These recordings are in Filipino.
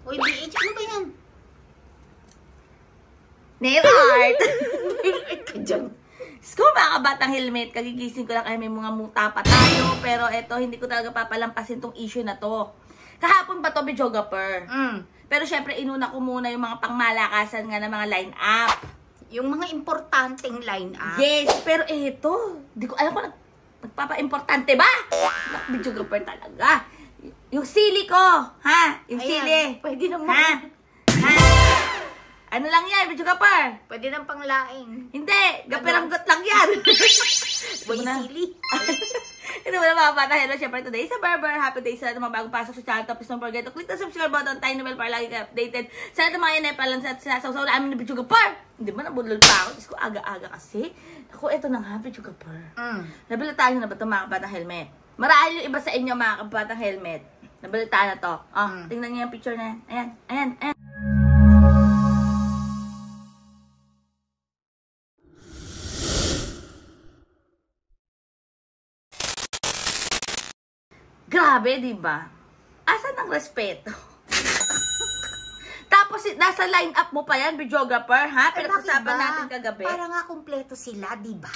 Uy, BH, ano ba yan? Nail art! Nail art ka dyan. Sko, mga kabatang helmet, kagigising ko lang kaya may mga muta pa tayo. Pero eto, hindi ko talaga papalampasin tong issue na to. Kahapon pa to, videographer. Pero syempre, inuna ko muna yung mga pangmalakasan nga ng mga line-up. Yung mga importanteng line-up. Yes, pero eto, di ko alam kung nagpapa-importante ba? Videographer talaga. Yung sili ko, ha? Yung Ayan, sili. pwede naman. Ha? Ha? Ano lang yan, videographer? Pwede ng panglaing. Hindi, gaperanggot lang yan. Boy, sili. Ito mo na mga bata. Hello, syempre today sa Barber. Happy day sa lahat ng mga bagong pasok sa channel. Please don't forget to click the subscribe button, tiny bell para lagi ka updated. Sa lahat ng mga yan, palang sa sinasaw-saw namin ng videographer. Hindi ba nabudol pa ako? Diyos ko, aga-aga kasi. Ako, ito na nga, videographer. Nabilitaan na ba ito mga kabatang helmet? Marahil yung iba sa inyo mga kabatang helmet. Nabilitaan na to. Oh, tingnan niyo yung picture na yan. Ayan, ayan, ayan. Grabe, di ba? Asan ang respeto? Tapos, nasa line-up mo pa yan, videographer, ha? Pinag-usapan natin kagabi. Para nga kumpleto sila, di ba?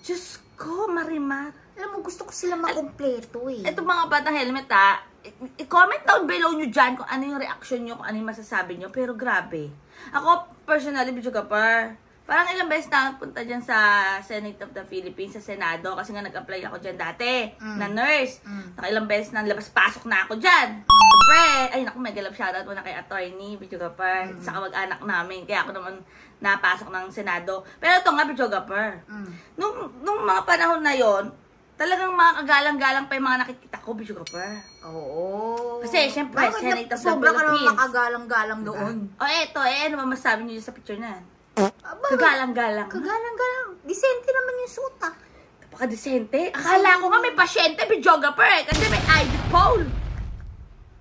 Diyos ko, Marimar. Alam mo, gusto ko sila makumpleto eh. Ito mga batang helmet, ha? I-comment down below nyo dyan kung ano yung reaction nyo, kung ano yung masasabi nyo. Pero grabe. Ako, personally, videographer, parang ilang beses na punta dyan sa Senate of the Philippines, sa Senado, kasi nga nag-apply ako dyan dati, na nurse. Nakailang beses na labas-pasok na ako dyan. Siyempre, ay naku, mega love shoutout muna kay attorney, videographer, sa kamag-anak namin. Kaya ako naman napasok ng Senado. Pero ito nga, videographer. Nung mga panahon na yon, talagang mga kagalang-galang pa yung mga nakikita ko, videographer. Oo. Kasi, syempre, Senate of the Sobra ka naman Philippines. makagalang-galang doon. O eto, ano ba masasabi nyo sa picture na yan? Aba, Kagalang-galang. Kagalang-galang. Disente naman yung suot ah. Napaka-disente. Akala ko nga may pasyente, videographer eh. Kasi may ID pole.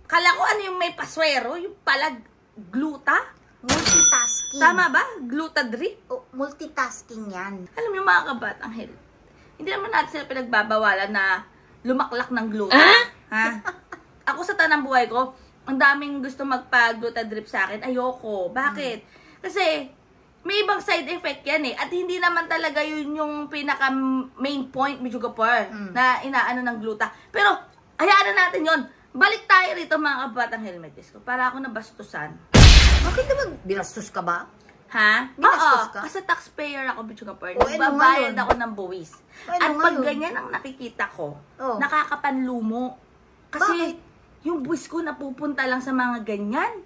Akala ko ano yung may paswero, yung pala gluta. Multitasking. Tama ba? Gluta drip. Oh, multitasking yan. Alam niyo mga kabatang helmet, hindi naman natin sila pinagbabawalan na lumaklak ng gluta. Ha? Ako sa tanang buhay ko, ang daming gusto magpa-gluta drip sa akin. Ayoko. Bakit? Kasi may ibang side effect yan eh. At hindi naman talaga yun yung pinaka main point, videographer, na inaano ng gluta. Pero, hayaan na natin yun. Balik tayo rito mga kabatang helmet. Ko para ako nabastusan. Bakit naman? Binastos ka ba? Ha? Binastos ka? Kasi taxpayer ako, videographer. O, Nagbabayad ako ng buwis. At Ano pag ngayon? ganyan ang nakikita ko, Oh. nakakapanlumo. Kasi Bakit? yung buwis ko napupunta lang sa mga ganyan.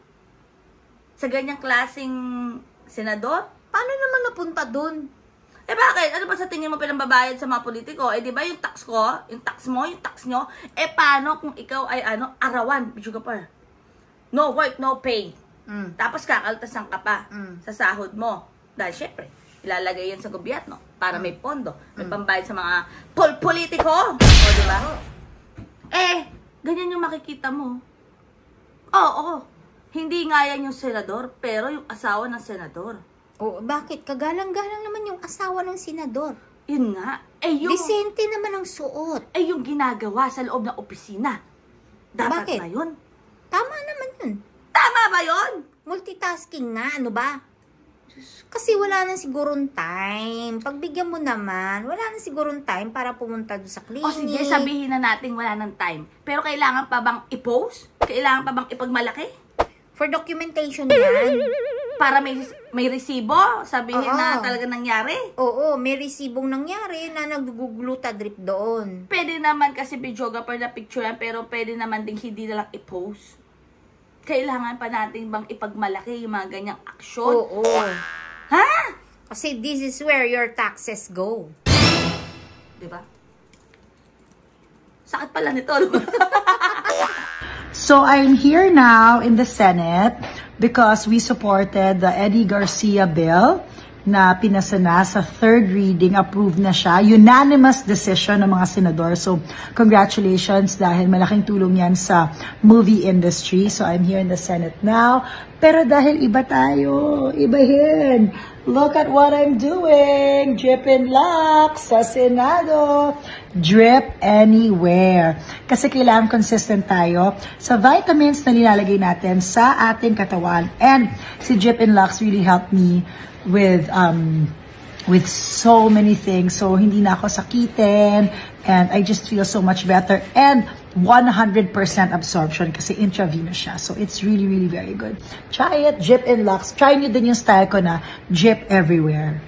Sa ganyang klaseng senador. Paano naman napunta dun? Eh bakit? Ano ba sa tingin mo pinambabayad sa mga politiko? Eh di ba yung tax ko, yung tax mo, yung tax nyo, eh paano kung ikaw ay arawan, videographer? No work, no pay. Tapos kakaltasan ka pa sa sahod mo. Dahil syempre, ilalagay yan sa gobyerno para may pondo, may pambayad sa mga politiko. O di ba? Eh, ganyan yung makikita mo. Oo. Hindi nga yan yung senador, pero yung asawa ng senador. Oh, bakit? Kagalang-galang naman yung asawa ng senador. Yun nga. Eh yung, Disente naman ang suot. eh yung ginagawa sa loob ng opisina. Dapat Bakit? ba yun? Tama naman yun. Tama ba yun? Multitasking nga, ano ba? Kasi wala na sigurong time. Pagbigyan mo naman, wala na sigurong time para pumunta doon sa clinic. O sige, sabihin na natin wala ng time. Pero kailangan pa bang i-post? Kailangan pa bang ipagmalaki? For documentation yan. Para may resibo? Sabihin Oo. na talaga nangyari? Oo, may resibong nangyari na nagugluta drip doon. Pwede naman kasi videographer na picture yan, pero pwede naman din hindi na lang i-post. Kailangan pa natin bang ipagmalaki yung mga ganyang aksyon? Oo. Ha? Kasi this is where your taxes go. Diba? Sakit pala nito. So I'm here now in the Senate because we supported the Eddie Garcia bill na pinasa na sa third reading, approved na siya. Unanimous decision ng mga senador. So, congratulations dahil malaking tulong yan sa movie industry. So, I'm here in the Senate now. Pero dahil iba tayo, ibahin. Look at what I'm doing. Drip and Lux sa Senado. Drip anywhere. Kasi kailangan consistent tayo sa vitamins na nilalagay natin sa ating katawan. And si Drip and Lux really helped me with so many things. So, hindi na ako sakitin. And I just feel so much better. And 100% absorption kasi intravenous siya. So, it's really, really very good. Try it, Drip and Lux. Try nyo din yung style ko na drip everywhere.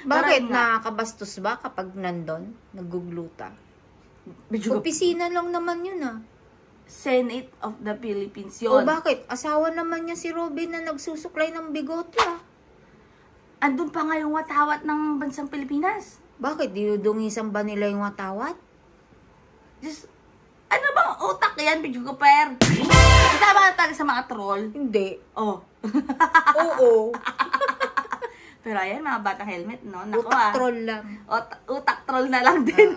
Bakit? Nakakabastos ba kapag nandun? Nagugluta? Opisina lang naman yun ah. Senate of the Philippines O yun. bakit? Asawa naman niya si Robin na nagsusuklay ng bigote ah. Andun pa nga yung watawat ng bansang Pilipinas. Bakit? Dinudungisan ba nila yung watawat? Just, ano bang utak yan, Bidyo Kapar? Tama na tayo sa mga troll. Hindi. Oh. Oo. Pero ayan, mga batang helmet, no? Naku, Utak troll lang. Utak troll na lang din.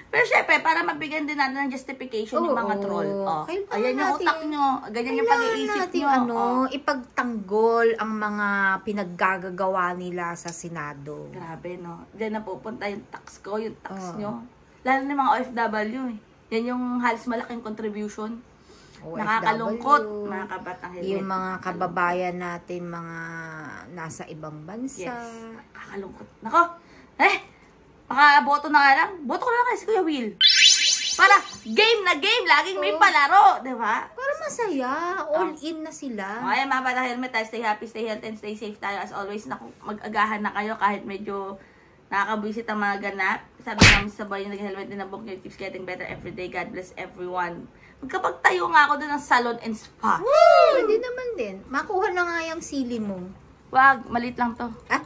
Pero syempre, para mabigyan din natin ng justification yung mga Oo. troll. Oh. Kailangan Ayan yung natin- utak nyo. Ganyan yung pag-iisip natin, nyo. Oh. ipagtanggol ang mga pinaggagawa nila sa Senado. Grabe, no? Diyan napupunta yung tax ko, yung tax Oo. nyo. Lalo na mga OFW, eh. Yan yung halos malaking contribution. OFW, Nakakalungkot, mga kabatang helmet. Yung mga kababayan natin, mga nasa ibang bansa. Yes. Kakalungkot. Nako, makaboto na nga lang. Boto ko na lang kay si Kuya Will. Para game na game, laging may palaro, di ba? Para masaya, all in na sila. Okay, mga batang helmet, tayo stay happy, stay healthy, and stay safe tayo as always. Naku, mag-agahan na kayo kahit medyo nakakabwisit ang mga ganap. Sabi namin sa boy, yung nag-helmet din ang book nyo, keeps getting better every day. God bless everyone. Magkapagtayo nga ako doon ng salon and spa. Pwede naman din. Makuha na nga yung sili mo. Wag, malit lang to. Ah?